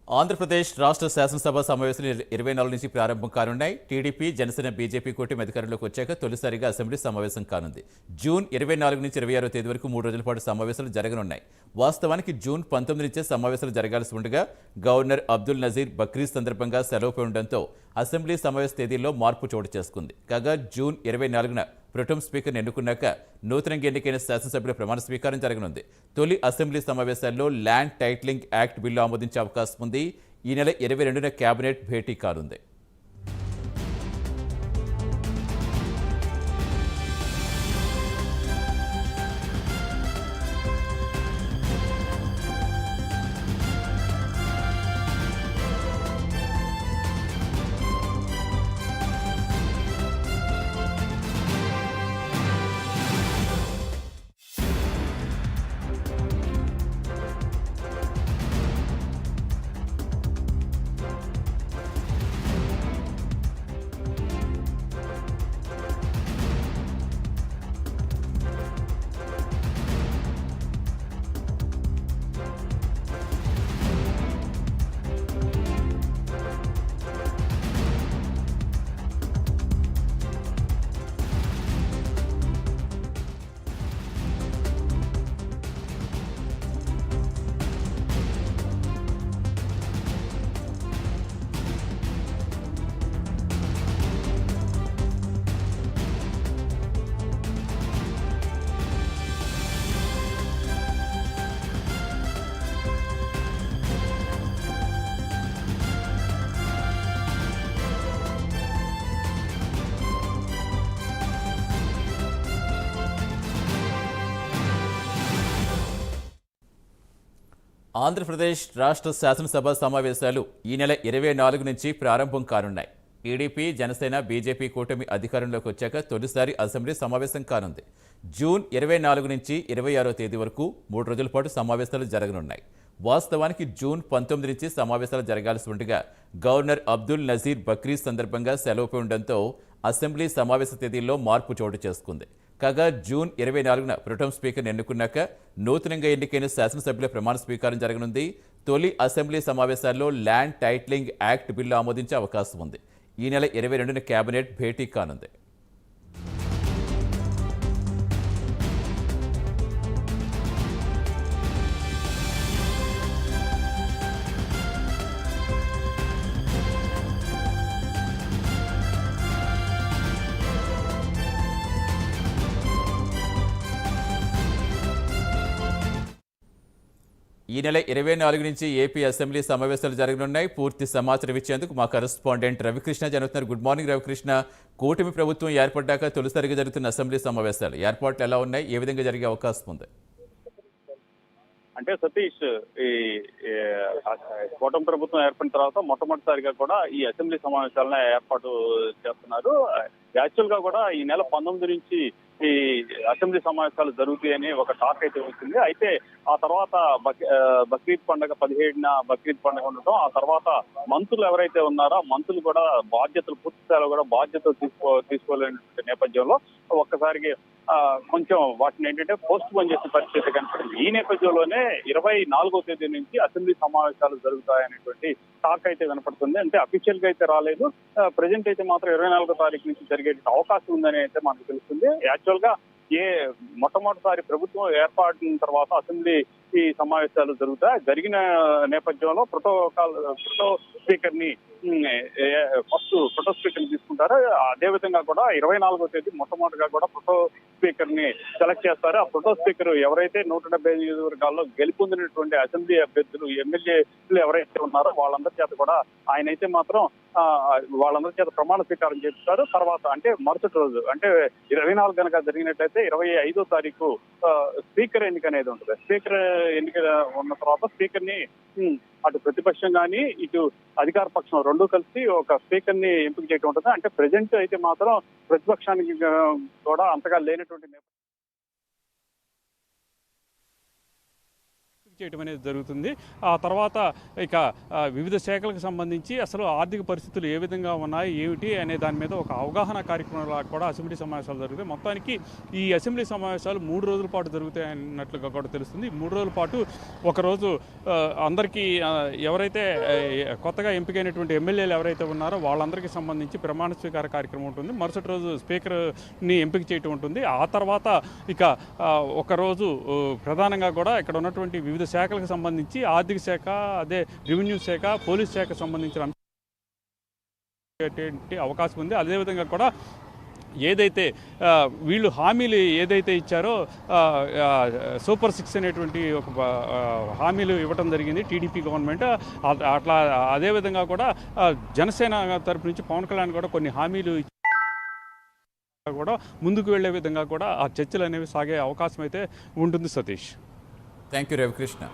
ఆంధ్రప్రదేశ్ రాష్ట్ర శాసనసభ సమావేశాలు 24 నుంచి ప్రారంభం కానున్నాయి. టీడీపీ, జనసేన, బీజేపీ కూటమి అధికారంలోకి వచ్చాక తొలిసారిగా అసెంబ్లీ సమావేశం కానుంది. జూన్ 24 నుంచి 26వ తేదీ వరకు 3 రోజుల పాటు సమావేశాలు జరగనున్నాయి. వాస్తవానికి జూన్ 19 నుంచే సమావేశాలు జరగాల్సి ఉండగా గవర్నర్ అబ్దుల్ నజీర్ బక్రీద్ సందర్భంగా సెలవుపై ఉండడంతో అసెంబ్లీ సమావేశ తేదీల్లో మార్పు చోటు చేసుకుంది. కాగా జూన్ 24న ప్రొటెం స్పీకర్ని ఎన్నుకున్నాక నూతనంగా ఎన్నికైన శాసనసభ్యుల ప్రమాణ స్వీకారం జరగనుంది. తొలి అసెంబ్లీ సమావేశాల్లో ల్యాండ్ టైటిలింగ్ యాక్ట్ బిల్లు ఆమోదించే అవకాశం ఉంది. ఈ నెల 22న కేబినెట్ భేటీ కానుంది. ఆంధ్రప్రదేశ్ రాష్ట్ర శాసనసభ సమావేశాలు ఈ నెల 24 నుంచి ప్రారంభం కానున్నాయి. టీడీపీ, జనసేన, బీజేపీ కూటమి అధికారంలోకి వచ్చాక తొలిసారి అసెంబ్లీ సమావేశం కానుంది. జూన్ 24 నుంచి 26వ తేదీ వరకు 3 రోజుల పాటు సమావేశాలు జరగనున్నాయి. వాస్తవానికి జూన్ 19 నుంచి సమావేశాలు జరగాల్సి ఉండగా గవర్నర్ అబ్దుల్ నజీర్ బక్రీద్ సందర్భంగా సెలవుపై ఉండడంతో అసెంబ్లీ సమావేశ తేదీల్లో మార్పు చోటు చేసుకుంది. కాగా జూన్ 24న ప్రొటెం స్పీకర్ని ఎన్నుకున్నాక నూతనంగా ఎన్నికైన శాసనసభ్యుల ప్రమాణ స్వీకారం జరగనుంది. తొలి అసెంబ్లీ సమావేశాల్లో ల్యాండ్ టైటిలింగ్ యాక్ట్ బిల్లు ఆమోదించే అవకాశం ఉంది. ఈ నెల 22న కేబినెట్ భేటీ కానుంది. ఈ నెల 24 నుంచి ఏపీ అసెంబ్లీ సమావేశాలు జరగనున్నాయి. పూర్తి సమాచారం ఇచ్చేందుకు మా కరెస్పాండెంట్ రవికృష్ణ జరుగుతున్నారు. Good morning Ravikrishna. కూటమి ప్రభుత్వం ఏర్పడ్డాక తొలిసారిగా జరుగుతున్న అసెంబ్లీ సమావేశాలు ఏర్పాట్లు ఎలా ఉన్నాయి? ఏ విధంగా జరిగే అవకాశం ఉంది? అంటే సతీష్, ఈ కూటమి ప్రభుత్వం ఏర్పడిన తర్వాత మొట్టమొదటిసారిగా కూడా ఈ అసెంబ్లీ సమావేశాలను ఏర్పాటు చేస్తున్నారు. యాక్చువల్ గా కూడా ఈ నెల 19 నుంచి ఈ అసెంబ్లీ సమావేశాలు జరుగుతాయని ఒక టాక్ అయితే వచ్చింది. అయితే ఆ తర్వాత బక్రీద్ పండుగ 17న బక్రీద్ పండుగ ఉండటం, ఆ తర్వాత మంత్రులు ఎవరైతే ఉన్నారో మంత్రులు కూడా బాధ్యతలు పూర్తి స్థాయిలో కూడా బాధ్యతలు తీసుకోలేని నేపథ్యంలో ఒక్కసారికి కొంచెం వాటిని ఏంటంటే పోస్ట్ పోన్ చేసే పరిస్థితి కనపడింది. ఈ నేపథ్యంలోనే 24వ తేదీ నుంచి అసెంబ్లీ సమావేశాలు జరుగుతాయనేటువంటి టాక్ అయితే కనపడుతుంది. అంటే అఫీషియల్ గా అయితే రాలేదు. ప్రెజెంట్ అయితే మాత్రం 24వ తారీఖు నుంచి జరిగే అవకాశం ఉందని అయితే మనకు తెలుస్తుంది. యాక్చువల్ గా మొట్టమొదటిసారి ప్రభుత్వం ఏర్పడిన తర్వాత అసెంబ్లీ ఈ సమావేశాలు జరిగిన నేపథ్యంలో ప్రొటో స్పీకర్ ని ఫస్ట్ ప్రొటో స్పీకర్ ని తీసుకుంటారు. అదేవిధంగా కూడా 24వ తేదీ మొట్టమొదటిగా కూడా ప్రొటో స్పీకర్ ని సెలెక్ట్ చేస్తారు. ఆ ప్రొటో స్పీకర్ ఎవరైతే 170 నియోజకవర్గాల్లో గెలుపొందినటువంటి అసెంబ్లీ అభ్యర్థులు, ఎమ్మెల్యేలు ఎవరైతే ఉన్నారో వాళ్ళందరి చేత కూడా ఆయన అయితే మాత్రం వాళ్ళందరి చేత ప్రమాణ స్వీకారం చేస్తారు. తర్వాత అంటే మరుసటి రోజు అంటే 24 కనుక జరిగినట్లయితే 25వ తారీఖు స్పీకర్ ఎన్నిక అనేది ఉంటుంది. స్పీకర్ ఎన్నిక ఉన్న తర్వాత స్పీకర్ ని అటు ప్రతిపక్షం కానీ ఇటు అధికార పక్షం రెండూ కలిసి ఒక స్పీకర్ ని ఎంపిక చేయడం ఉంటుంది. అంటే ప్రెజెంట్ అయితే మాత్రం ప్రతిపక్షానికి కూడా అంతగా లేనటువంటి చేయడం అనేది జరుగుతుంది. ఆ తర్వాత ఇక వివిధ శాఖలకు సంబంధించి అసలు ఆర్థిక పరిస్థితులు ఏ విధంగా ఉన్నాయి ఏమిటి అనే దాని మీద ఒక అవగాహన కార్యక్రమంలా కూడా అసెంబ్లీ సమావేశాలు జరుగుతాయి. మొత్తానికి ఈ అసెంబ్లీ సమావేశాలు 3 రోజుల పాటు జరుగుతాయి అన్నట్లుగా కూడా తెలుస్తుంది. 3 రోజుల పాటు ఒకరోజు అందరికీ ఎవరైతే కొత్తగా ఎంపికైనటువంటి ఎమ్మెల్యేలు ఎవరైతే ఉన్నారో వాళ్ళందరికీ సంబంధించి ప్రమాణ స్వీకార కార్యక్రమం ఉంటుంది. మరుసటి రోజు స్పీకర్ని ఎంపిక చేయటం ఉంటుంది. ఆ తర్వాత ఇక ఒకరోజు ప్రధానంగా కూడా ఇక్కడ ఉన్నటువంటి వివిధ శాఖలకు సంబంధించి ఆర్థిక శాఖ, అదే రెవెన్యూ శాఖ, పోలీస్ శాఖకు సంబంధించిన అవకాశం ఉంది. అదేవిధంగా కూడా ఏదైతే వీళ్ళు హామీలు ఏదైతే ఇచ్చారో సూపర్ 6 అనేటువంటి ఒక హామీలు ఇవ్వడం జరిగింది టీడీపీ గవర్నమెంట్. అట్లా అదేవిధంగా కూడా జనసేన తరపు నుంచి పవన్ కళ్యాణ్ కూడా కొన్ని హామీలు కూడా ముందుకు వెళ్లే విధంగా కూడా ఆ చర్చలు అనేవి సాగే అవకాశం అయితే ఉంటుంది. Satish, thank you Ravikrishna.